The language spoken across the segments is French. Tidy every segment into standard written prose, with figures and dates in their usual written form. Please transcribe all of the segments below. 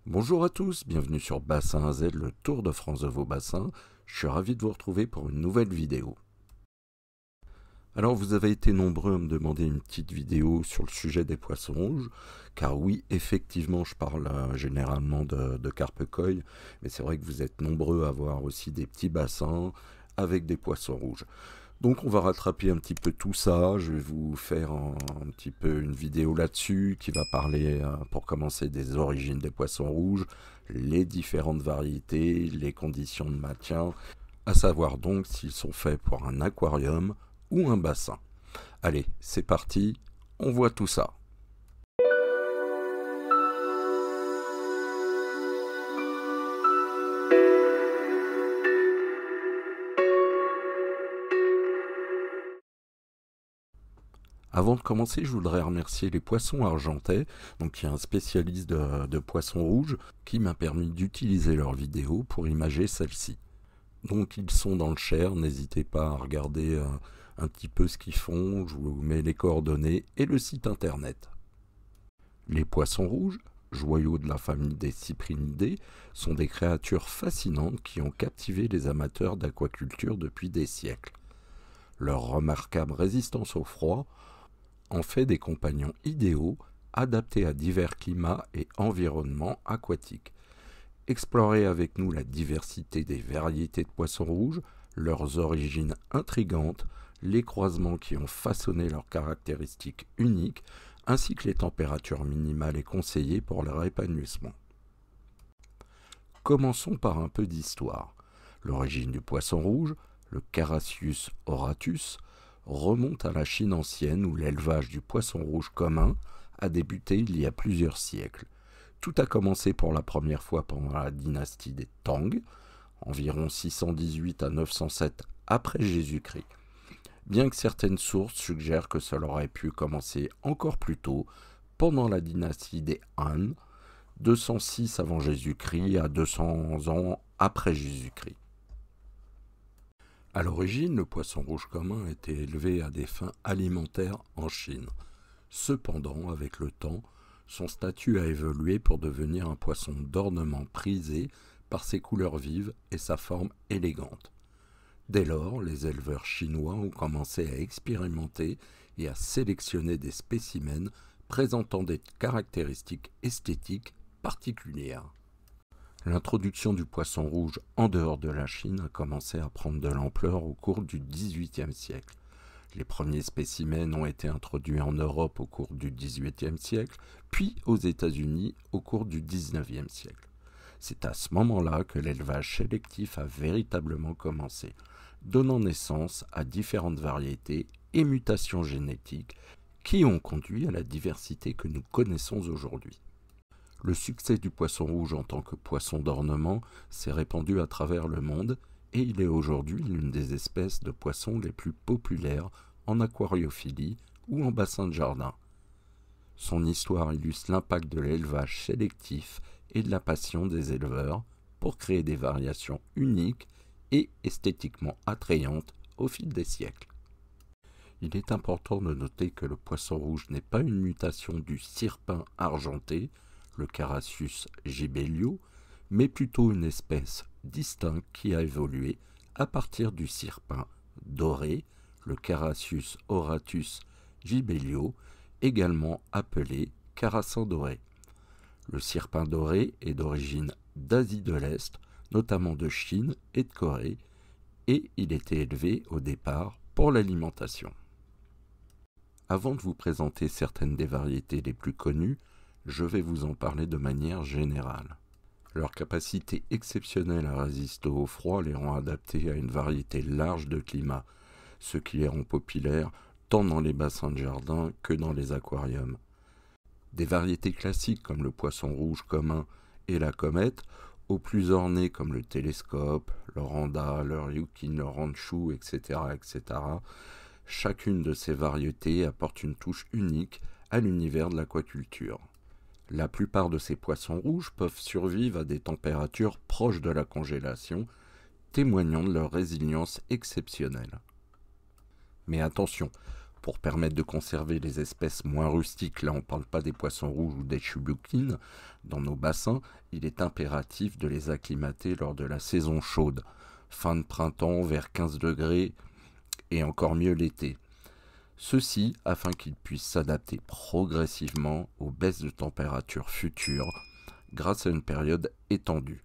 Bonjour à tous, bienvenue sur Bassin AZ, le Tour de France de vos bassins. Je suis ravi de vous retrouver pour une nouvelle vidéo. Alors vous avez été nombreux à me demander une petite vidéo sur le sujet des poissons rouges, car oui, effectivement, je parle généralement de carpe-koi, mais c'est vrai que vous êtes nombreux à avoir aussi des petits bassins avec des poissons rouges. Donc on va rattraper un petit peu tout ça, je vais vous faire un petit peu une vidéo là-dessus qui va parler, pour commencer, des origines des poissons rouges, les différentes variétés, les conditions de maintien, à savoir donc s'ils sont faits pour un aquarium ou un bassin. Allez, c'est parti, on voit tout ça. Avant de commencer, je voudrais remercier les Poissons Argentais, donc qui est un spécialiste de poissons rouges, qui m'a permis d'utiliser leurs vidéos pour imager celle-ci. Donc ils sont dans le Cher, n'hésitez pas à regarder un petit peu ce qu'ils font, je vous mets les coordonnées et le site internet. Les poissons rouges, joyaux de la famille des cyprinidés, sont des créatures fascinantes qui ont captivé les amateurs d'aquaculture depuis des siècles. Leur remarquable résistance au froid en fait des compagnons idéaux, adaptés à divers climats et environnements aquatiques. Explorez avec nous la diversité des variétés de poissons rouges, leurs origines intrigantes, les croisements qui ont façonné leurs caractéristiques uniques, ainsi que les températures minimales et conseillées pour leur épanouissement. Commençons par un peu d'histoire. L'origine du poisson rouge, le Carassius auratus, remonte à la Chine ancienne où l'élevage du poisson rouge commun a débuté il y a plusieurs siècles. Tout a commencé pour la première fois pendant la dynastie des Tang, environ 618 à 907 après Jésus-Christ. Bien que certaines sources suggèrent que cela aurait pu commencer encore plus tôt, pendant la dynastie des Han, 206 avant Jésus-Christ à 200 ans après Jésus-Christ. À l'origine, le poisson rouge commun était élevé à des fins alimentaires en Chine. Cependant, avec le temps, son statut a évolué pour devenir un poisson d'ornement prisé par ses couleurs vives et sa forme élégante. Dès lors, les éleveurs chinois ont commencé à expérimenter et à sélectionner des spécimens présentant des caractéristiques esthétiques particulières. L'introduction du poisson rouge en dehors de la Chine a commencé à prendre de l'ampleur au cours du XVIIIe siècle. Les premiers spécimens ont été introduits en Europe au cours du XVIIIe siècle, puis aux États-Unis au cours du XIXe siècle. C'est à ce moment-là que l'élevage sélectif a véritablement commencé, donnant naissance à différentes variétés et mutations génétiques qui ont conduit à la diversité que nous connaissons aujourd'hui. Le succès du poisson rouge en tant que poisson d'ornement s'est répandu à travers le monde et il est aujourd'hui l'une des espèces de poissons les plus populaires en aquariophilie ou en bassin de jardin. Son histoire illustre l'impact de l'élevage sélectif et de la passion des éleveurs pour créer des variations uniques et esthétiquement attrayantes au fil des siècles. Il est important de noter que le poisson rouge n'est pas une mutation du sirpin argenté, le Carassius gibellio, mais plutôt une espèce distincte qui a évolué à partir du sirpin doré, le Carassius auratus gibellio, également appelé carassin doré. Le sirpin doré est d'origine d'Asie de l'Est, notamment de Chine et de Corée, et il était élevé au départ pour l'alimentation. Avant de vous présenter certaines des variétés les plus connues, je vais vous en parler de manière générale. Leur capacité exceptionnelle à résister au froid les rend adaptés à une variété large de climats, ce qui les rend populaires tant dans les bassins de jardin que dans les aquariums. Des variétés classiques comme le poisson rouge commun et la comète, aux plus ornées comme le télescope, le randa, le ryukin, le ranchou, etc., etc., chacune de ces variétés apporte une touche unique à l'univers de l'aquaculture. La plupart de ces poissons rouges peuvent survivre à des températures proches de la congélation, témoignant de leur résilience exceptionnelle. Mais attention, Pour permettre de conserver les espèces moins rustiques, là on ne parle pas des poissons rouges ou des chubukines, dans nos bassins, il est impératif de les acclimater lors de la saison chaude, fin de printemps vers 15 degrés et encore mieux l'été. Ceci afin qu'ils puissent s'adapter progressivement aux baisses de température futures grâce à une période étendue.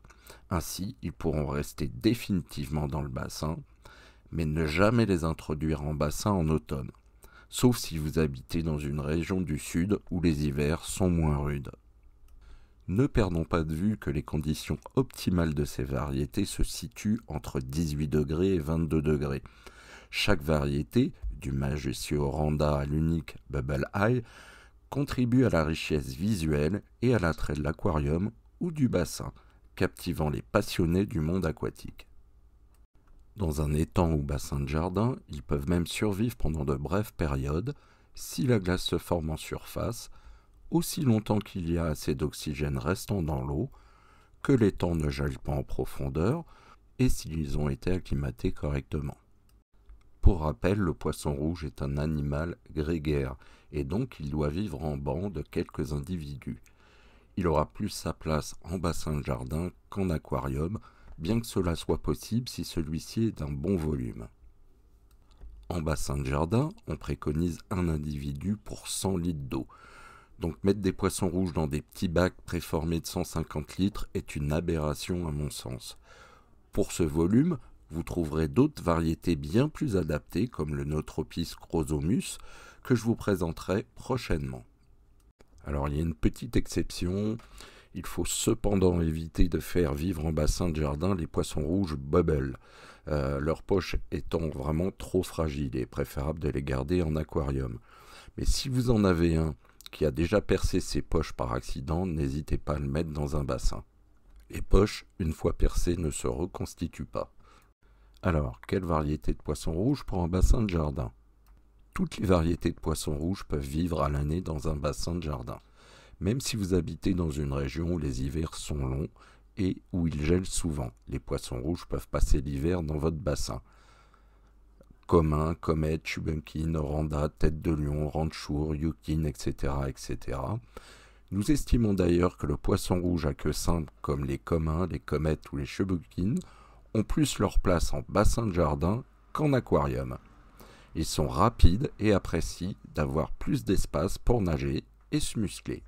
Ainsi, ils pourront rester définitivement dans le bassin, mais ne jamais les introduire en bassin en automne, sauf si vous habitez dans une région du sud où les hivers sont moins rudes. Ne perdons pas de vue que les conditions optimales de ces variétés se situent entre 18 degrés et 22 degrés. Chaque variété, du Majesio-Oranda à l'unique Bubble Eye, contribue à la richesse visuelle et à l'attrait de l'aquarium ou du bassin, captivant les passionnés du monde aquatique. Dans un étang ou bassin de jardin, ils peuvent même survivre pendant de brèves périodes, si la glace se forme en surface, aussi longtemps qu'il y a assez d'oxygène restant dans l'eau, que l'étang ne gèle pas en profondeur, et s'ils ont été acclimatés correctement. Pour rappel, le poisson rouge est un animal grégaire, et donc il doit vivre en banc de quelques individus. Il aura plus sa place en bassin de jardin qu'en aquarium, bien que cela soit possible si celui-ci est d'un bon volume. En bassin de jardin, on préconise un individu pour 100 litres d'eau. Donc mettre des poissons rouges dans des petits bacs préformés de 150 litres est une aberration à mon sens. Pour ce volume, vous trouverez d'autres variétés bien plus adaptées comme le Neotropis chrosomus que je vous présenterai prochainement. Alors il y a une petite exception, il faut cependant éviter de faire vivre en bassin de jardin les poissons rouges bubble, leur poche étant vraiment trop fragile et préférable de les garder en aquarium. Mais si vous en avez un qui a déjà percé ses poches par accident, n'hésitez pas à le mettre dans un bassin. Les poches, une fois percées, ne se reconstituent pas. Alors, quelle variété de poissons rouges pour un bassin de jardin? Toutes les variétés de poissons rouges peuvent vivre à l'année dans un bassin de jardin, même si vous habitez dans une région où les hivers sont longs et où il gèle souvent. Les poissons rouges peuvent passer l'hiver dans votre bassin. Commun, comète, chubunkin, oranda, tête de lion, ranchour, yukin, etc., etc. Nous estimons d'ailleurs que le poisson rouge à queue simple, comme les communs, les comètes ou les chubukins, ont plus leur place en bassin de jardin qu'en aquarium. Ils sont rapides et apprécient d'avoir plus d'espace pour nager et se muscler.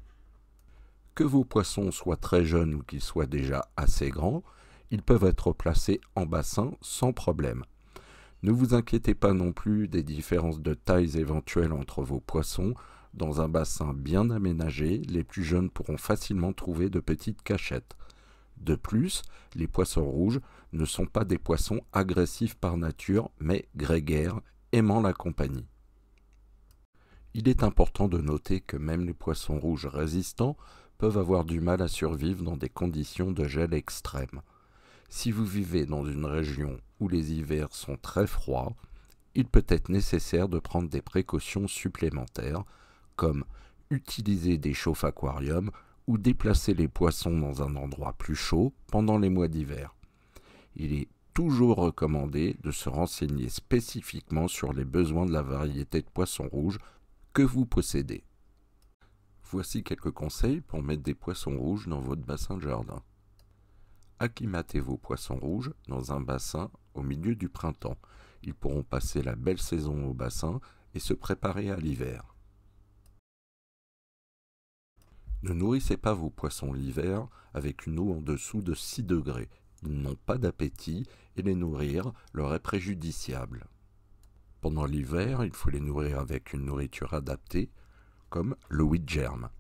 Que vos poissons soient très jeunes ou qu'ils soient déjà assez grands, ils peuvent être placés en bassin sans problème. Ne vous inquiétez pas non plus des différences de tailles éventuelles entre vos poissons. Dans un bassin bien aménagé, les plus jeunes pourront facilement trouver de petites cachettes. De plus, les poissons rouges ne sont pas des poissons agressifs par nature, mais grégaires, aimant la compagnie. Il est important de noter que même les poissons rouges résistants peuvent avoir du mal à survivre dans des conditions de gel extrêmes. Si vous vivez dans une région où les hivers sont très froids, il peut être nécessaire de prendre des précautions supplémentaires, comme utiliser des chauffe-aquariums ou déplacer les poissons dans un endroit plus chaud pendant les mois d'hiver. Il est toujours recommandé de se renseigner spécifiquement sur les besoins de la variété de poissons rouges que vous possédez. Voici quelques conseils pour mettre des poissons rouges dans votre bassin de jardin. Acclimatez vos poissons rouges dans un bassin au milieu du printemps. Ils pourront passer la belle saison au bassin et se préparer à l'hiver. Ne nourrissez pas vos poissons l'hiver avec une eau en dessous de 6 degrés. Ils n'ont pas d'appétit et les nourrir leur est préjudiciable. Pendant l'hiver, il faut les nourrir avec une nourriture adaptée, comme le wheat-germ.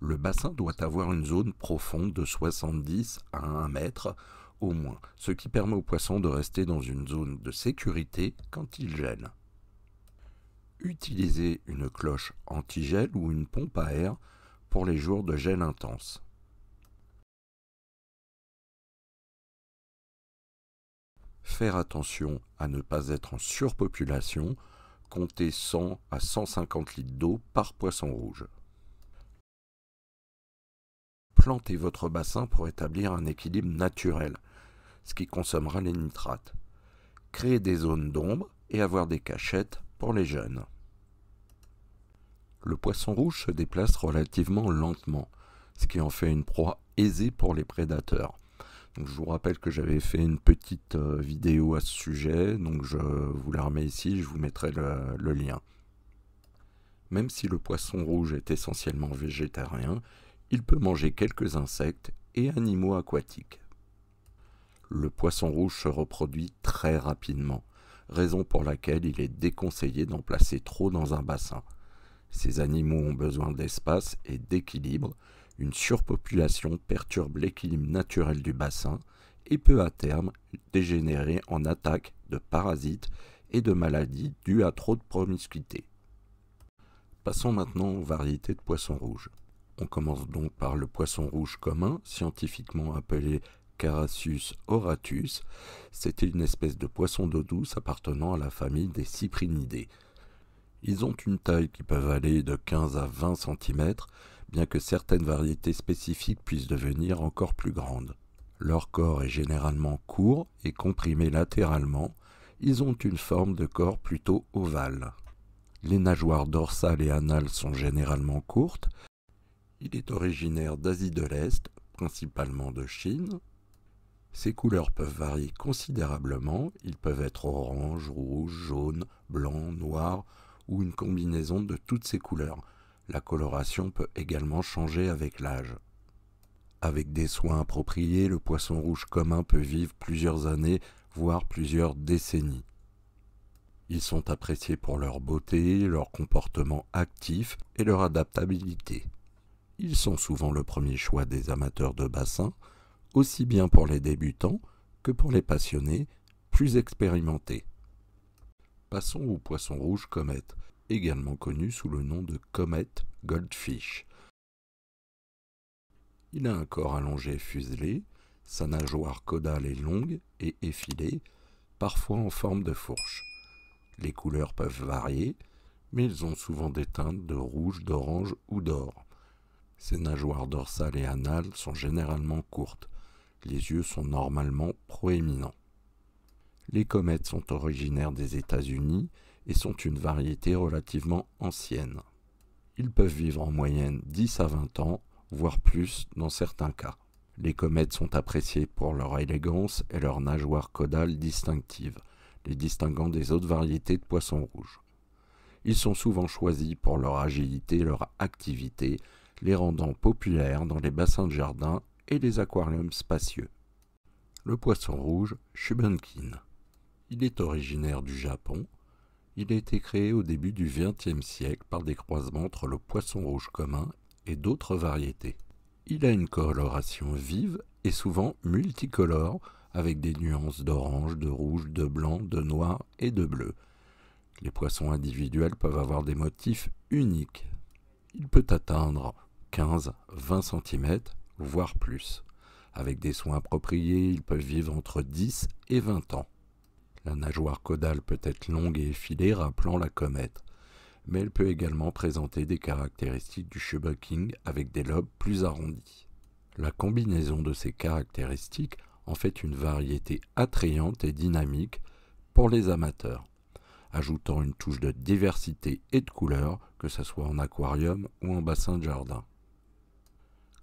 Le bassin doit avoir une zone profonde de 70 à 1 mètre au moins, ce qui permet aux poissons de rester dans une zone de sécurité quand ils gèlent. Utilisez une cloche anti-gel ou une pompe à air pour les jours de gel intense. Faire attention à ne pas être en surpopulation, comptez 100 à 150 litres d'eau par poisson rouge. Plantez votre bassin pour établir un équilibre naturel, ce qui consommera les nitrates. Créez des zones d'ombre et avoir des cachettes pour les jeunes. Le poisson rouge se déplace relativement lentement, ce qui en fait une proie aisée pour les prédateurs. Donc, je vous rappelle que j'avais fait une petite vidéo à ce sujet, donc je vous la remets ici, je vous mettrai le lien. Même si le poisson rouge est essentiellement végétarien, il peut manger quelques insectes et animaux aquatiques. Le poisson rouge se reproduit très rapidement, raison pour laquelle il est déconseillé d'en placer trop dans un bassin. Ces animaux ont besoin d'espace et d'équilibre. Une surpopulation perturbe l'équilibre naturel du bassin et peut à terme dégénérer en attaques de parasites et de maladies dues à trop de promiscuité. Passons maintenant aux variétés de poissons rouges. On commence donc par le poisson rouge commun, scientifiquement appelé Carasus auratus. C'était une espèce de poisson d'eau douce appartenant à la famille des cyprinidés. Ils ont une taille qui peut aller de 15 à 20 cm, bien que certaines variétés spécifiques puissent devenir encore plus grandes. Leur corps est généralement court et comprimé latéralement. Ils ont une forme de corps plutôt ovale. Les nageoires dorsales et anales sont généralement courtes. Il est originaire d'Asie de l'Est, principalement de Chine. Ses couleurs peuvent varier considérablement. Ils peuvent être orange, rouge, jaune, blanc, noir, ou une combinaison de toutes ces couleurs. La coloration peut également changer avec l'âge. Avec des soins appropriés, le poisson rouge commun peut vivre plusieurs années, voire plusieurs décennies. Ils sont appréciés pour leur beauté, leur comportement actif et leur adaptabilité. Ils sont souvent le premier choix des amateurs de bassin, aussi bien pour les débutants que pour les passionnés plus expérimentés. Passons au poisson rouge comète, également connu sous le nom de comète goldfish. Il a un corps allongé et fuselé, sa nageoire caudale est longue et effilée, parfois en forme de fourche. Les couleurs peuvent varier, mais ils ont souvent des teintes de rouge, d'orange ou d'or. Ses nageoires dorsales et anales sont généralement courtes. Les yeux sont normalement proéminents. Les comètes sont originaires des États-Unis et sont une variété relativement ancienne. Ils peuvent vivre en moyenne 10 à 20 ans, voire plus dans certains cas. Les comètes sont appréciées pour leur élégance et leur nageoire caudale distinctive, les distinguant des autres variétés de poissons rouges. Ils sont souvent choisis pour leur agilité et leur activité, les rendant populaires dans les bassins de jardin et les aquariums spacieux. Le poisson rouge Shubenkin. Il est originaire du Japon. Il a été créé au début du XXe siècle par des croisements entre le poisson rouge commun et d'autres variétés. Il a une coloration vive et souvent multicolore, avec des nuances d'orange, de rouge, de blanc, de noir et de bleu. Les poissons individuels peuvent avoir des motifs uniques. Il peut atteindre 15-20 cm, voire plus. Avec des soins appropriés, ils peuvent vivre entre 10 et 20 ans. La nageoire caudale peut être longue et effilée, rappelant la comète, mais elle peut également présenter des caractéristiques du Shubenkin avec des lobes plus arrondis. La combinaison de ces caractéristiques en fait une variété attrayante et dynamique pour les amateurs, ajoutant une touche de diversité et de couleurs, que ce soit en aquarium ou en bassin de jardin.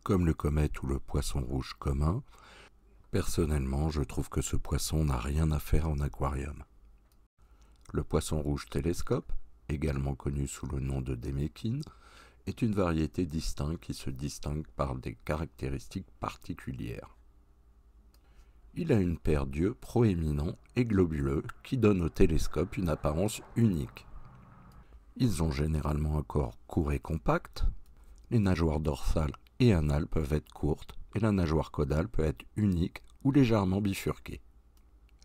Comme le comète ou le poisson rouge commun, personnellement, je trouve que ce poisson n'a rien à faire en aquarium. Le poisson rouge télescope, également connu sous le nom de Demekin, est une variété distincte qui se distingue par des caractéristiques particulières. Il a une paire d'yeux proéminents et globuleux qui donnent au télescope une apparence unique. Ils ont généralement un corps court et compact. Les nageoires dorsales et anales peuvent être courtes et la nageoire caudale peut être unique ou légèrement bifurquée.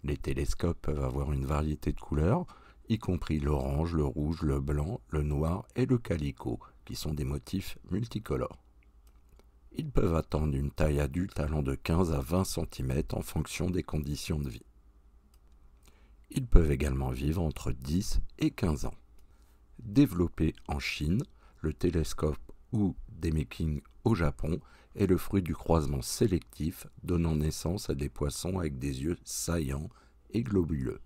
Les télescopes peuvent avoir une variété de couleurs, y compris l'orange, le rouge, le blanc, le noir et le calico, qui sont des motifs multicolores. Ils peuvent atteindre une taille adulte allant de 15 à 20 cm en fonction des conditions de vie. Ils peuvent également vivre entre 10 et 15 ans. Développé en Chine, le télescope ou Demekin au Japon est le fruit du croisement sélectif donnant naissance à des poissons avec des yeux saillants et globuleux.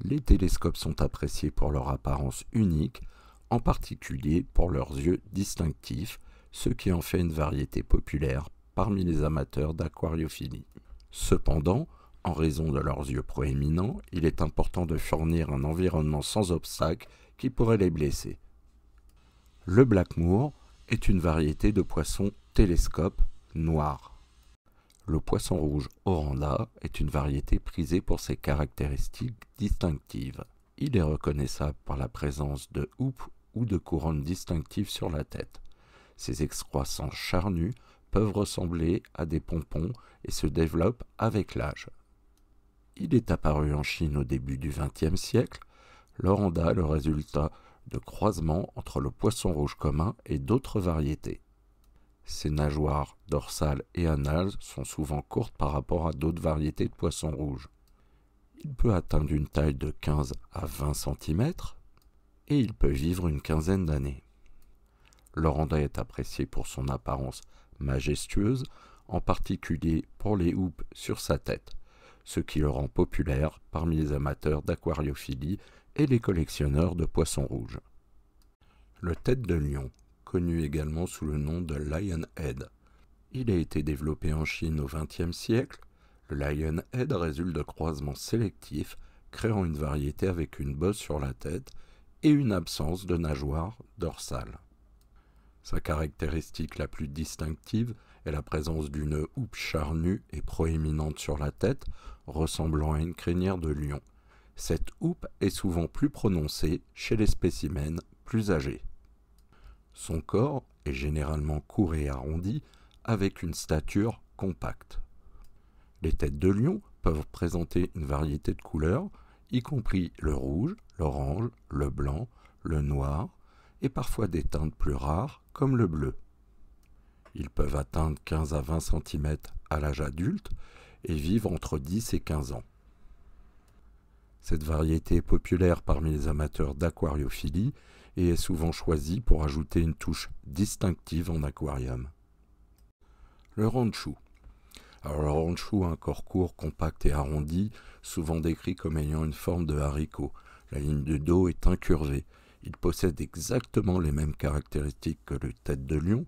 Les télescopes sont appréciés pour leur apparence unique, en particulier pour leurs yeux distinctifs, ce qui en fait une variété populaire parmi les amateurs d'aquariophilie. Cependant, en raison de leurs yeux proéminents, il est important de fournir un environnement sans obstacle qui pourrait les blesser. Le Blackmoor est une variété de poisson télescope noir. Le poisson rouge Oranda est une variété prisée pour ses caractéristiques distinctives. Il est reconnaissable par la présence de houppes ou de couronnes distinctives sur la tête. Ses excroissances charnues peuvent ressembler à des pompons et se développent avec l'âge. Il est apparu en Chine au début du XXe siècle. L'Oranda est le résultat de croisements entre le poisson rouge commun et d'autres variétés. Ses nageoires dorsales et anales sont souvent courtes par rapport à d'autres variétés de poissons rouges. Il peut atteindre une taille de 15 à 20 cm et il peut vivre une quinzaine d'années. L'Oranda est apprécié pour son apparence majestueuse, en particulier pour les houppes sur sa tête, ce qui le rend populaire parmi les amateurs d'aquariophilie et les collectionneurs de poissons rouges. Le tête de lion, connu également sous le nom de lionhead. Il a été développé en Chine au XXe siècle. Le lionhead résulte de croisements sélectifs, créant une variété avec une bosse sur la tête et une absence de nageoire dorsale. Sa caractéristique la plus distinctive est la présence d'une houppe charnue et proéminente sur la tête, ressemblant à une crinière de lion. Cette houppe est souvent plus prononcée chez les spécimens plus âgés. Son corps est généralement court et arrondi, avec une stature compacte. Les têtes de lion peuvent présenter une variété de couleurs, y compris le rouge, l'orange, le blanc, le noir, et parfois des teintes plus rares comme le bleu. Ils peuvent atteindre 15 à 20 cm à l'âge adulte et vivent entre 10 et 15 ans. Cette variété est populaire parmi les amateurs d'aquariophilie et est souvent choisie pour ajouter une touche distinctive en aquarium. Le ranchou. Alors le ranchou a un corps court, compact et arrondi, souvent décrit comme ayant une forme de haricot. La ligne de dos est incurvée. Il possède exactement les mêmes caractéristiques que le tête de lion.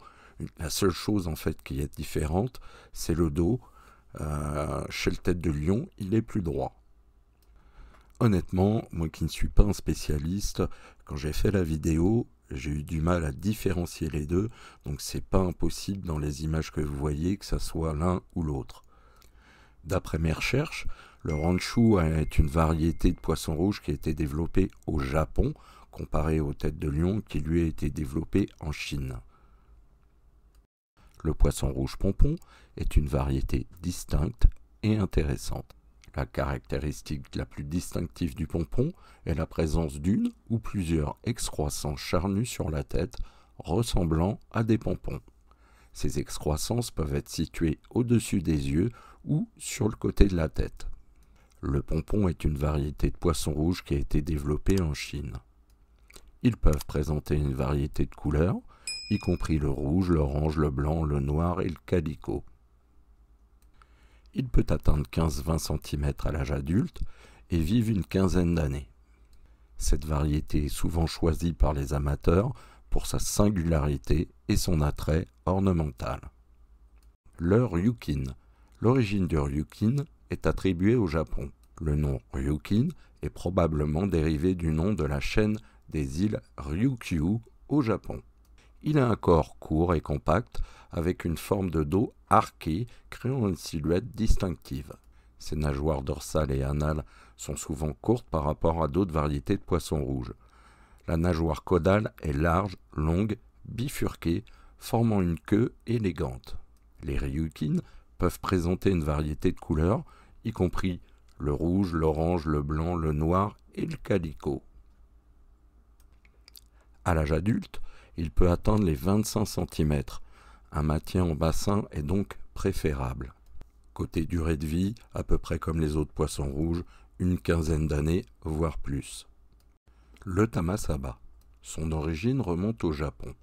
La seule chose en fait qui est différente, c'est le dos. Chez le tête de lion, il est plus droit. Honnêtement, moi qui ne suis pas un spécialiste, quand j'ai fait la vidéo, j'ai eu du mal à différencier les deux, donc c'est pas impossible dans les images que vous voyez que ça soit l'un ou l'autre. D'après mes recherches, le ranchou est une variété de poisson rouge qui a été développée au Japon, comparé aux têtes de lion qui lui a été développée en Chine. Le poisson rouge pompon est une variété distincte et intéressante. La caractéristique la plus distinctive du pompon est la présence d'une ou plusieurs excroissances charnues sur la tête, ressemblant à des pompons. Ces excroissances peuvent être situées au-dessus des yeux ou sur le côté de la tête. Le pompon est une variété de poisson rouge qui a été développée en Chine. Ils peuvent présenter une variété de couleurs, y compris le rouge, l'orange, le blanc, le noir et le calico. Il peut atteindre 15-20 cm à l'âge adulte et vivre une quinzaine d'années. Cette variété est souvent choisie par les amateurs pour sa singularité et son attrait ornemental. Le ryukin. L'origine du ryukin est attribuée au Japon. Le nom ryukin est probablement dérivé du nom de la chaîne des îles Ryukyu au Japon. Il a un corps court et compact avec une forme de dos arquée créant une silhouette distinctive. Ses nageoires dorsales et anales sont souvent courtes par rapport à d'autres variétés de poissons rouges. La nageoire caudale est large, longue, bifurquée, formant une queue élégante. Les ryukins peuvent présenter une variété de couleurs, y compris le rouge, l'orange, le blanc, le noir et le calico. À l'âge adulte, il peut atteindre les 25 cm. Un maintien en bassin est donc préférable. Côté durée de vie, à peu près comme les autres poissons rouges, une quinzaine d'années, voire plus. Le tamasaba. Son origine remonte au Japon.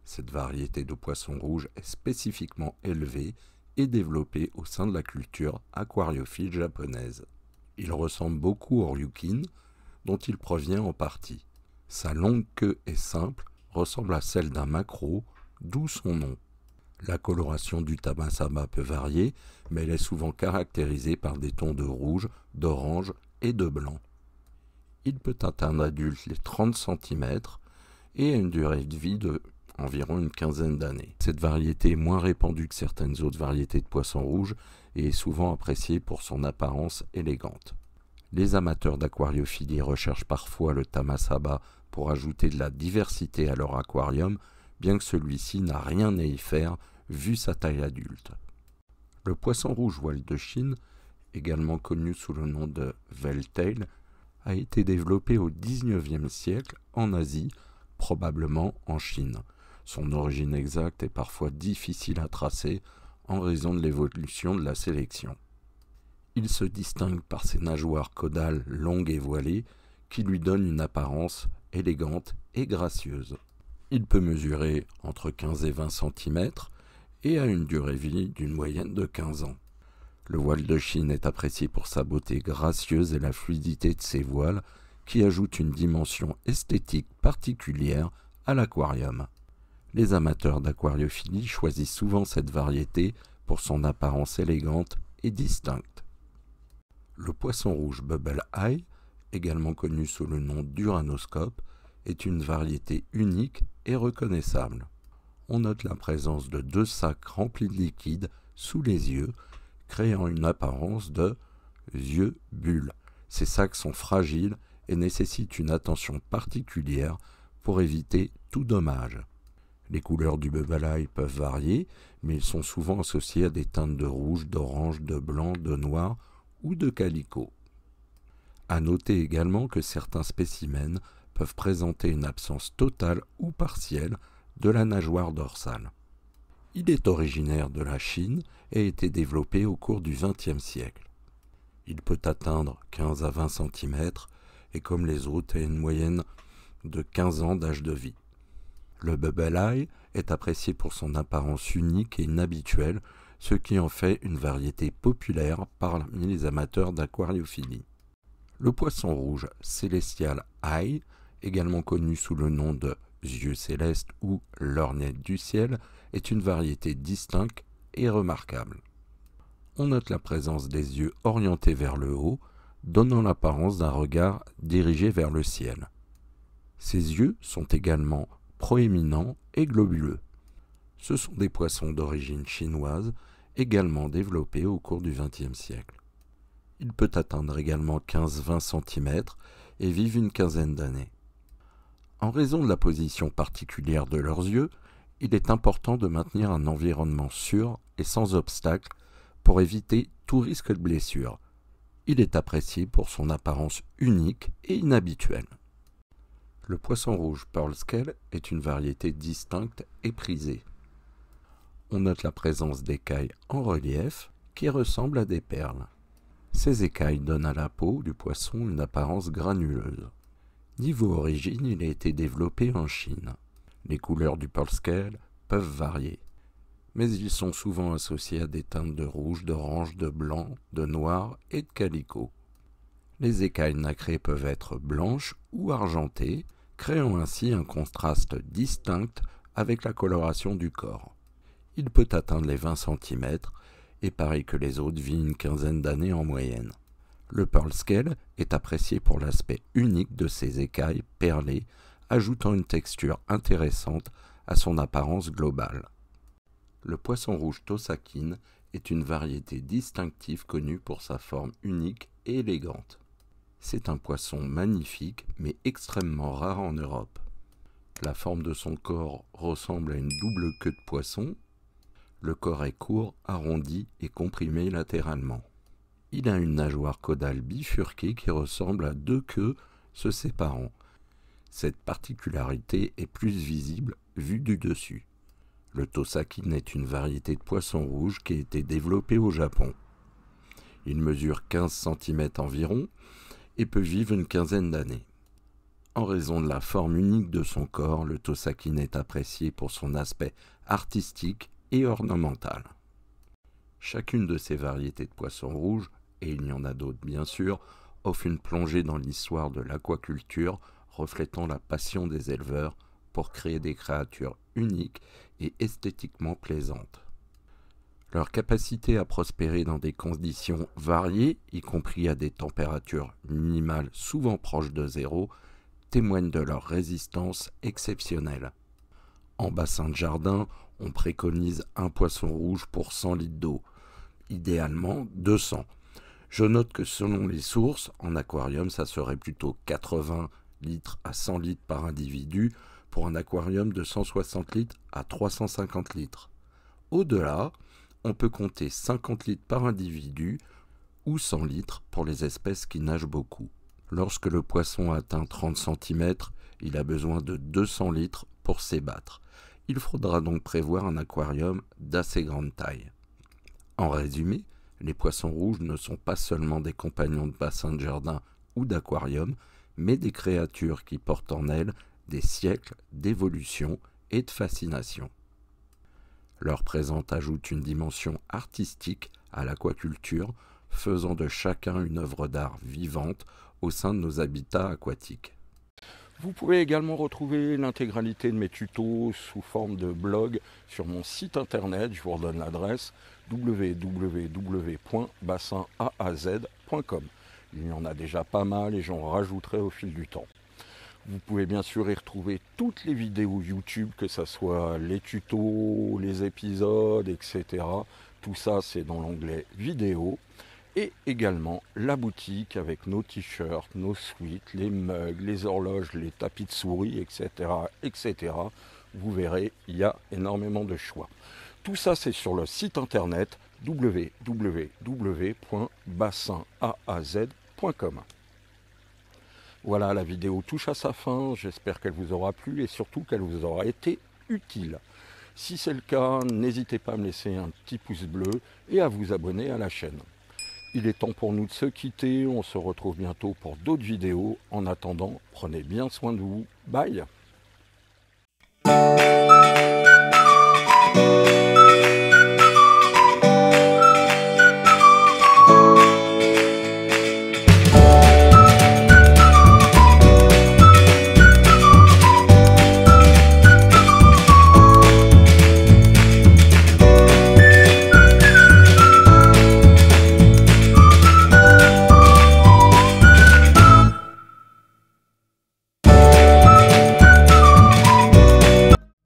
Cette variété de poisson rouge est spécifiquement élevée et développée au sein de la culture aquariophile japonaise. Il ressemble beaucoup au ryukin, dont il provient en partie. Sa longue queue est simple, ressemble à celle d'un maquereau, d'où son nom. La coloration du tamasaba peut varier, mais elle est souvent caractérisée par des tons de rouge, d'orange et de blanc. Il peut atteindre adulte les 30 cm et a une durée de vie de environ une quinzaine d'années. Cette variété est moins répandue que certaines autres variétés de poissons rouges et est souvent appréciée pour son apparence élégante. Les amateurs d'aquariophilie recherchent parfois le tamasaba pour ajouter de la diversité à leur aquarium, bien que celui-ci n'a rien à y faire vu sa taille adulte. Le poisson rouge voile de Chine, également connu sous le nom de Welltail, a été développé au XIXe siècle en Asie, probablement en Chine. Son origine exacte est parfois difficile à tracer en raison de l'évolution de la sélection. Il se distingue par ses nageoires caudales longues et voilées qui lui donnent une apparence élégante et gracieuse. Il peut mesurer entre 15 et 20 cm et a une durée de vie d'une moyenne de 15 ans. Le voile de Chine est apprécié pour sa beauté gracieuse et la fluidité de ses voiles qui ajoutent une dimension esthétique particulière à l'aquarium. Les amateurs d'aquariophilie choisissent souvent cette variété pour son apparence élégante et distincte. Le poisson rouge Bubble Eye, également connu sous le nom d'uranoscope, est une variété unique et reconnaissable. On note la présence de 2 sacs remplis de liquide sous les yeux, créant une apparence de yeux bulles. Ces sacs sont fragiles et nécessitent une attention particulière pour éviter tout dommage. Les couleurs du Bubble Eye peuvent varier, mais ils sont souvent associés à des teintes de rouge, d'orange, de blanc, de noir ou de calico. À noter également que certains spécimens peuvent présenter une absence totale ou partielle de la nageoire dorsale. Il est originaire de la Chine et a été développé au cours du XXe siècle. Il peut atteindre 15 à 20 cm et comme les autres a une moyenne de 15 ans d'âge de vie. Le Bubble Eye est apprécié pour son apparence unique et inhabituelle, ce qui en fait une variété populaire parmi les amateurs d'aquariophilie. Le poisson rouge Celestial Eye, également connu sous le nom de yeux célestes ou lorgnette du ciel, est une variété distincte et remarquable. On note la présence des yeux orientés vers le haut, donnant l'apparence d'un regard dirigé vers le ciel. Ces yeux sont également proéminents et globuleux. Ce sont des poissons d'origine chinoise, également développés au cours du XXe siècle. Il peut atteindre également 15-20 cm et vivre une quinzaine d'années. En raison de la position particulière de leurs yeux, il est important de maintenir un environnement sûr et sans obstacle pour éviter tout risque de blessure. Il est apprécié pour son apparence unique et inhabituelle. Le poisson rouge Pearl Scale est une variété distincte et prisée. On note la présence d'écailles en relief qui ressemblent à des perles. Ces écailles donnent à la peau du poisson une apparence granuleuse. Niveau origine, il a été développé en Chine. Les couleurs du Pearl Scale peuvent varier, mais ils sont souvent associés à des teintes de rouge, d'orange, de blanc, de noir et de calico. Les écailles nacrées peuvent être blanches ou argentées, créant ainsi un contraste distinct avec la coloration du corps. Il peut atteindre les 20 cm et pareil que les autres vit une quinzaine d'années en moyenne. Le Pearl Scale est apprécié pour l'aspect unique de ses écailles perlées, ajoutant une texture intéressante à son apparence globale. Le poisson rouge Tosakine est une variété distinctive connue pour sa forme unique et élégante. C'est un poisson magnifique mais extrêmement rare en Europe. La forme de son corps ressemble à une double queue de poisson. Le corps est court, arrondi et comprimé latéralement. Il a une nageoire caudale bifurquée qui ressemble à 2 queues se séparant. Cette particularité est plus visible vue du dessus. Le Tosakine est une variété de poisson rouge qui a été développée au Japon. Il mesure 15 cm environ et peut vivre une quinzaine d'années. En raison de la forme unique de son corps, le Tosakine est apprécié pour son aspect artistique et ornemental. Chacune de ces variétés de poissons rouges, et il y en a d'autres bien sûr, offre une plongée dans l'histoire de l'aquaculture, reflétant la passion des éleveurs pour créer des créatures uniques et esthétiquement plaisantes. Leur capacité à prospérer dans des conditions variées, y compris à des températures minimales souvent proches de zéro, témoigne de leur résistance exceptionnelle. En bassin de jardin, on préconise un poisson rouge pour 100 litres d'eau, idéalement 200. Je note que selon les sources, en aquarium, ça serait plutôt 80 litres à 100 litres par individu pour un aquarium de 160 litres à 350 litres. Au-delà, on peut compter 50 litres par individu ou 100 litres pour les espèces qui nagent beaucoup. Lorsque le poisson atteint 30 cm, il a besoin de 200 litres pour s'ébattre. Il faudra donc prévoir un aquarium d'assez grande taille. En résumé, les poissons rouges ne sont pas seulement des compagnons de bassin de jardin ou d'aquarium, mais des créatures qui portent en elles des siècles d'évolution et de fascination. Leur présence ajoute une dimension artistique à l'aquaculture, faisant de chacun une œuvre d'art vivante au sein de nos habitats aquatiques. Vous pouvez également retrouver l'intégralité de mes tutos sous forme de blog sur mon site internet. Je vous redonne l'adresse www.bassinAAZ.com. Il y en a déjà pas mal et j'en rajouterai au fil du temps. Vous pouvez bien sûr y retrouver toutes les vidéos YouTube, que ce soit les tutos, les épisodes, etc. Tout ça, c'est dans l'onglet vidéo. Et également la boutique avec nos t-shirts, nos sweats, les mugs, les horloges, les tapis de souris, etc. etc. Vous verrez, il y a énormément de choix. Tout ça, c'est sur le site internet www.bassinAAZ.com. Voilà, la vidéo touche à sa fin. J'espère qu'elle vous aura plu et surtout qu'elle vous aura été utile. Si c'est le cas, n'hésitez pas à me laisser un petit pouce bleu et à vous abonner à la chaîne. Il est temps pour nous de se quitter, on se retrouve bientôt pour d'autres vidéos. En attendant, prenez bien soin de vous. Bye!